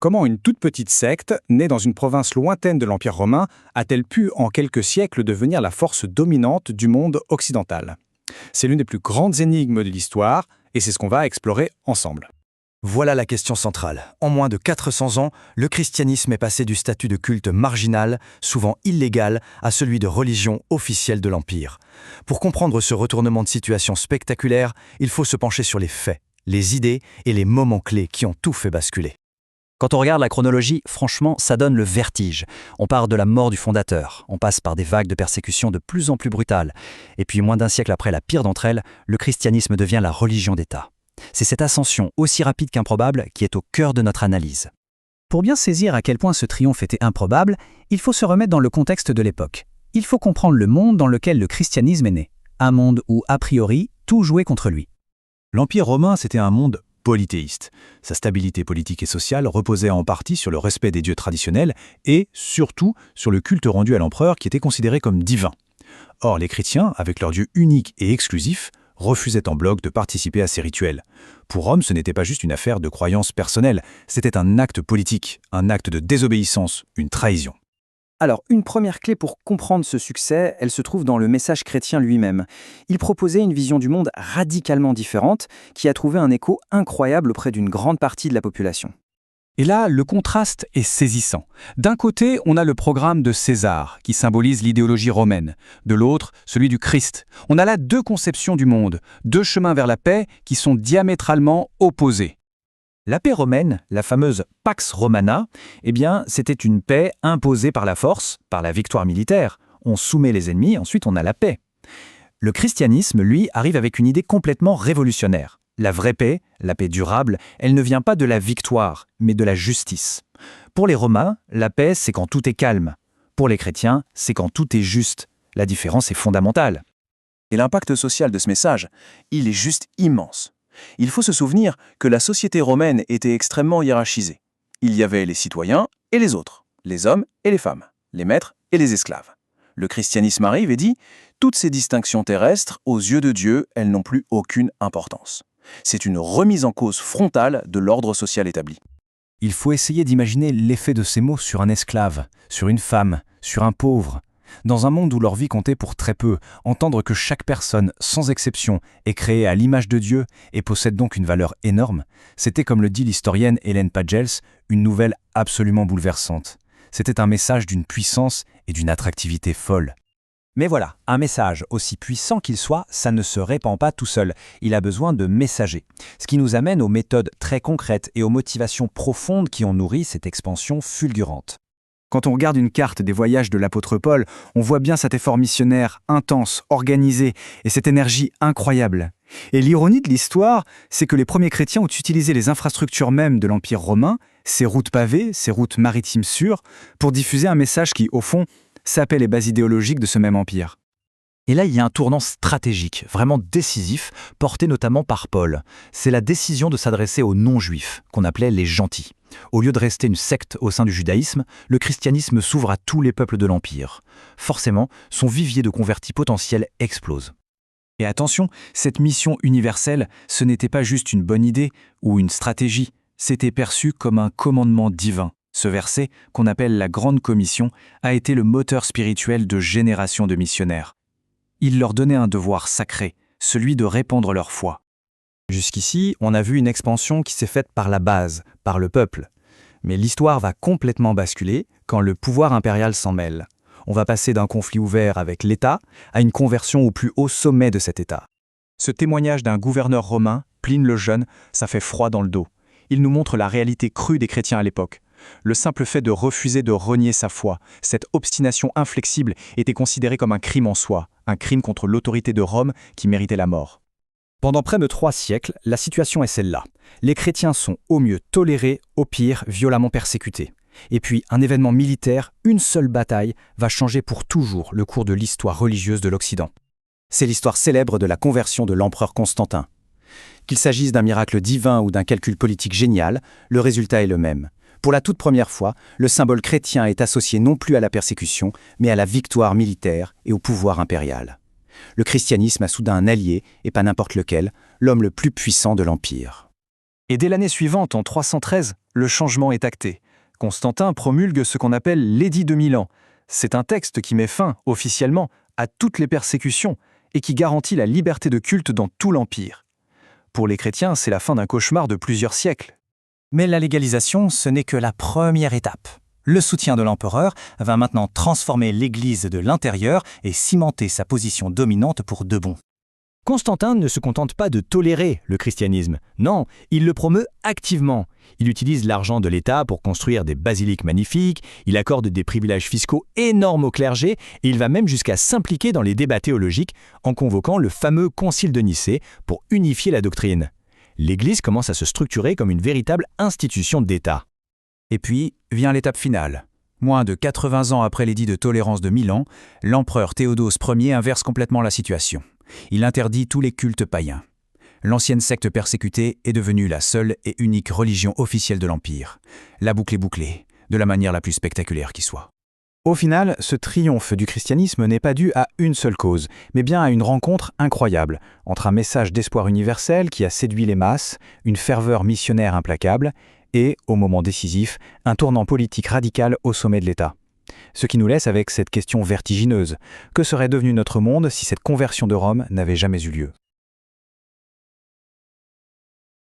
Comment une toute petite secte, née dans une province lointaine de l'Empire romain, a-t-elle pu en quelques siècles devenir la force dominante du monde occidental? C'est l'une des plus grandes énigmes de l'histoire, et c'est ce qu'on va explorer ensemble. Voilà la question centrale. En moins de 400 ans, le christianisme est passé du statut de culte marginal, souvent illégal, à celui de religion officielle de l'Empire. Pour comprendre ce retournement de situation spectaculaire, il faut se pencher sur les faits, les idées et les moments clés qui ont tout fait basculer. Quand on regarde la chronologie, franchement, ça donne le vertige. On part de la mort du fondateur, on passe par des vagues de persécutions de plus en plus brutales. Et puis, moins d'un siècle après la pire d'entre elles, le christianisme devient la religion d'État. C'est cette ascension, aussi rapide qu'improbable, qui est au cœur de notre analyse. Pour bien saisir à quel point ce triomphe était improbable, il faut se remettre dans le contexte de l'époque. Il faut comprendre le monde dans lequel le christianisme est né. Un monde où, a priori, tout jouait contre lui. L'Empire romain, c'était un monde polythéiste. Sa stabilité politique et sociale reposait en partie sur le respect des dieux traditionnels et, surtout, sur le culte rendu à l'empereur qui était considéré comme divin. Or, les chrétiens, avec leur Dieu unique et exclusif, refusaient en bloc de participer à ces rituels. Pour Rome, ce n'était pas juste une affaire de croyance personnelle, c'était un acte politique, un acte de désobéissance, une trahison. Alors, une première clé pour comprendre ce succès, elle se trouve dans le message chrétien lui-même. Il proposait une vision du monde radicalement différente, qui a trouvé un écho incroyable auprès d'une grande partie de la population. Et là, le contraste est saisissant. D'un côté, on a le programme de César, qui symbolise l'idéologie romaine. De l'autre, celui du Christ. On a là deux conceptions du monde, deux chemins vers la paix qui sont diamétralement opposés. La paix romaine, la fameuse Pax Romana, c'était une paix imposée par la force, par la victoire militaire. On soumet les ennemis, ensuite on a la paix. Le christianisme, lui, arrive avec une idée complètement révolutionnaire. La vraie paix, la paix durable, elle ne vient pas de la victoire, mais de la justice. Pour les Romains, la paix, c'est quand tout est calme. Pour les chrétiens, c'est quand tout est juste. La différence est fondamentale. Et l'impact social de ce message, il est juste immense. Il faut se souvenir que la société romaine était extrêmement hiérarchisée. Il y avait les citoyens et les autres, les hommes et les femmes, les maîtres et les esclaves. Le christianisme arrive et dit « Toutes ces distinctions terrestres, aux yeux de Dieu, elles n'ont plus aucune importance ». C'est une remise en cause frontale de l'ordre social établi. Il faut essayer d'imaginer l'effet de ces mots sur un esclave, sur une femme, sur un pauvre. Dans un monde où leur vie comptait pour très peu, entendre que chaque personne, sans exception, est créée à l'image de Dieu et possède donc une valeur énorme, c'était, comme le dit l'historienne Hélène Pagels, une nouvelle absolument bouleversante. C'était un message d'une puissance et d'une attractivité folle. Mais voilà, un message, aussi puissant qu'il soit, ça ne se répand pas tout seul. Il a besoin de messagers. Ce qui nous amène aux méthodes très concrètes et aux motivations profondes qui ont nourri cette expansion fulgurante. Quand on regarde une carte des voyages de l'apôtre Paul, on voit bien cet effort missionnaire intense, organisé, et cette énergie incroyable. Et l'ironie de l'histoire, c'est que les premiers chrétiens ont utilisé les infrastructures mêmes de l'Empire romain, ces routes pavées, ces routes maritimes sûres, pour diffuser un message qui, au fond, sapait les bases idéologiques de ce même empire. Et là, il y a un tournant stratégique, vraiment décisif, porté notamment par Paul. C'est la décision de s'adresser aux non-juifs, qu'on appelait les gentils. Au lieu de rester une secte au sein du judaïsme, le christianisme s'ouvre à tous les peuples de l'Empire. Forcément, son vivier de convertis potentiels explose. Et attention, cette mission universelle, ce n'était pas juste une bonne idée ou une stratégie, c'était perçu comme un commandement divin. Ce verset, qu'on appelle la Grande Commission, a été le moteur spirituel de générations de missionnaires. Il leur donnait un devoir sacré, celui de répandre leur foi. Jusqu'ici, on a vu une expansion qui s'est faite par la base, par le peuple. Mais l'histoire va complètement basculer quand le pouvoir impérial s'en mêle. On va passer d'un conflit ouvert avec l'État à une conversion au plus haut sommet de cet État. Ce témoignage d'un gouverneur romain, Pline le Jeune, ça fait froid dans le dos. Il nous montre la réalité crue des chrétiens à l'époque. Le simple fait de refuser de renier sa foi, cette obstination inflexible, était considéré comme un crime en soi, un crime contre l'autorité de Rome qui méritait la mort. Pendant près de 3 siècles, la situation est celle-là. Les chrétiens sont au mieux tolérés, au pire violemment persécutés. Et puis, un événement militaire, une seule bataille, va changer pour toujours le cours de l'histoire religieuse de l'Occident. C'est l'histoire célèbre de la conversion de l'empereur Constantin. Qu'il s'agisse d'un miracle divin ou d'un calcul politique génial, le résultat est le même. Pour la toute première fois, le symbole chrétien est associé non plus à la persécution, mais à la victoire militaire et au pouvoir impérial. Le christianisme a soudain un allié, et pas n'importe lequel, l'homme le plus puissant de l'Empire. Et dès l'année suivante, en 313, le changement est acté. Constantin promulgue ce qu'on appelle l'édit de Milan. C'est un texte qui met fin, officiellement, à toutes les persécutions et qui garantit la liberté de culte dans tout l'Empire. Pour les chrétiens, c'est la fin d'un cauchemar de plusieurs siècles. Mais la légalisation, ce n'est que la première étape. Le soutien de l'empereur va maintenant transformer l'Église de l'intérieur et cimenter sa position dominante pour de bon. Constantin ne se contente pas de tolérer le christianisme. Non, il le promeut activement. Il utilise l'argent de l'État pour construire des basiliques magnifiques, il accorde des privilèges fiscaux énormes au clergé, et il va même jusqu'à s'impliquer dans les débats théologiques en convoquant le fameux Concile de Nicée pour unifier la doctrine. L'Église commence à se structurer comme une véritable institution d'État. Et puis vient l'étape finale. Moins de 80 ans après l'édit de tolérance de Milan, l'empereur Théodose Ier inverse complètement la situation. Il interdit tous les cultes païens. L'ancienne secte persécutée est devenue la seule et unique religion officielle de l'Empire. La boucle est bouclée, de la manière la plus spectaculaire qui soit. Au final, ce triomphe du christianisme n'est pas dû à une seule cause, mais bien à une rencontre incroyable, entre un message d'espoir universel qui a séduit les masses, une ferveur missionnaire implacable, et, au moment décisif, un tournant politique radical au sommet de l'État. Ce qui nous laisse avec cette question vertigineuse. Que serait devenu notre monde si cette conversion de Rome n'avait jamais eu lieu ?